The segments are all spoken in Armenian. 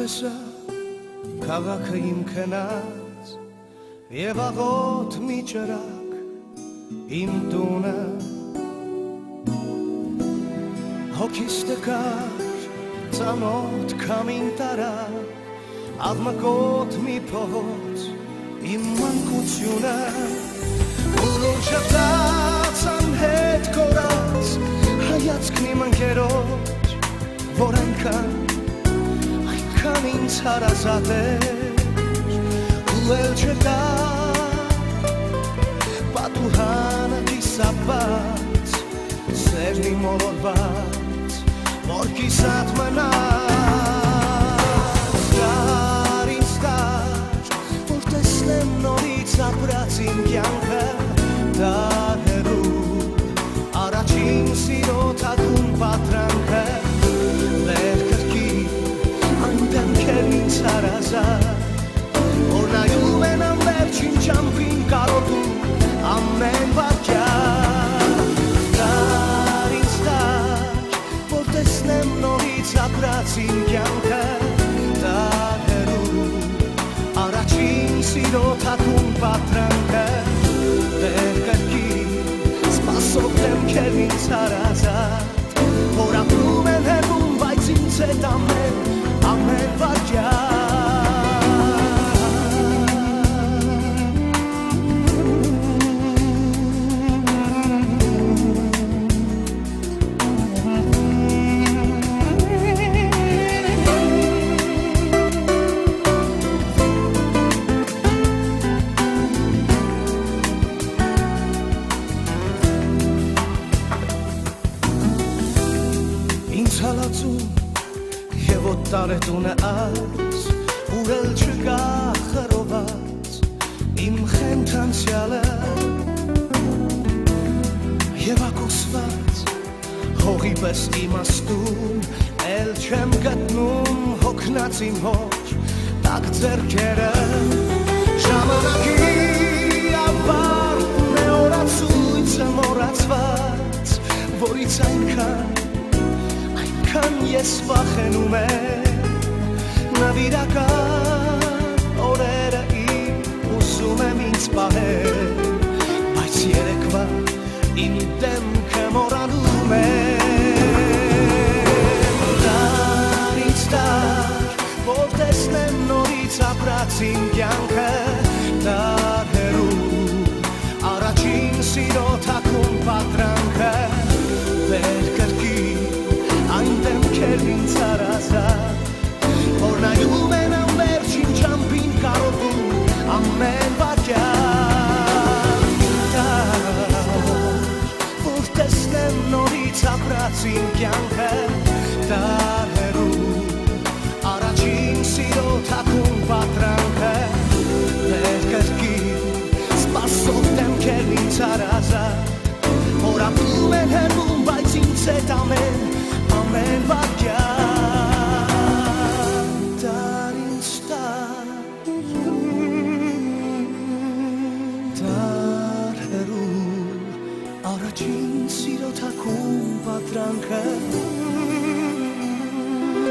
Այսպեսը քաղաքը իմ քնած եւ աղոտ մի ճրակ իմ տունը հոգիս տկար ծանոթ քամին տարավ աղմկոտ մի փողոց իմ մանկությունը Ուրուն շպտաց անհետ կորած հայացքն իմ ընկերոջ որ այնքան ինձ հարազատ էր ու էլ չկար պատուհանը կիսապած սերն իմ մոլորված որ կիսատ մնաց դար ինձ դար որ տեսնեմ նորից ապրած իմ կյանքը դար հեռու առաջին սիրո թաքուն պատրանքը Ինձ հարազատ որ նայում են ամբերջին ճամփին կարոտում ամեն վարքյան դար ինձ դար որ տեսնեմ նորից ապրած իմ կյանքը դար հեռու առաջին սիրո թաքուն պատրանքը դեր կրկին սպասող դեմքեր ինձ հարազատ որ ապրում են հեռվում բայց ինձ հետ ամեն վարքյան Ինձ հալածում Եվ օտարետունը այս ուրել չկա խրոված իմ խենթանցյալը Եվ ակոսված հողի պես իմաստուն էլ չեմ գտնում հոգնած իմ հոր տակ ձեռքերը ժամանակի ավարտն է օրացույցը մոռացված որից այնքան ես վախենում եմ նվիրական օրերը իմ ուզում եմ ինձ պահել բայց երեկվա իմ դեմքը մոռանում եմ դար ինձ դար որ տեսնեմ նորից ապրած իմ կյանքը դար հեռու առաջին սիրո թաքուն պատրանքը վեր կրկին Այն դեմքեր ինձ հարազատ որ նայում են ամբերջին ճամփին կարոտում ամեն վարքյան դար որ տեսնեմ նորից ապրած իմ կյանքը դար հեռու առաջին սիրո թաքուն պատրանքը վեր կրկին սպասող դեմքեր ինձ հարազատ որ ապրում են հեռվում բայց ինձ հետ ամեն վարքյան դար ինձ դար հեռու առաջին սիրո թաքուն պատրանքը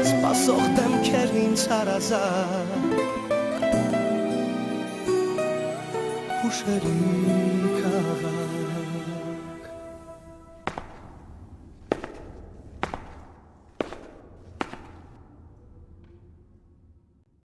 սպասող դեմքեր ինձ հարազատ հուշերի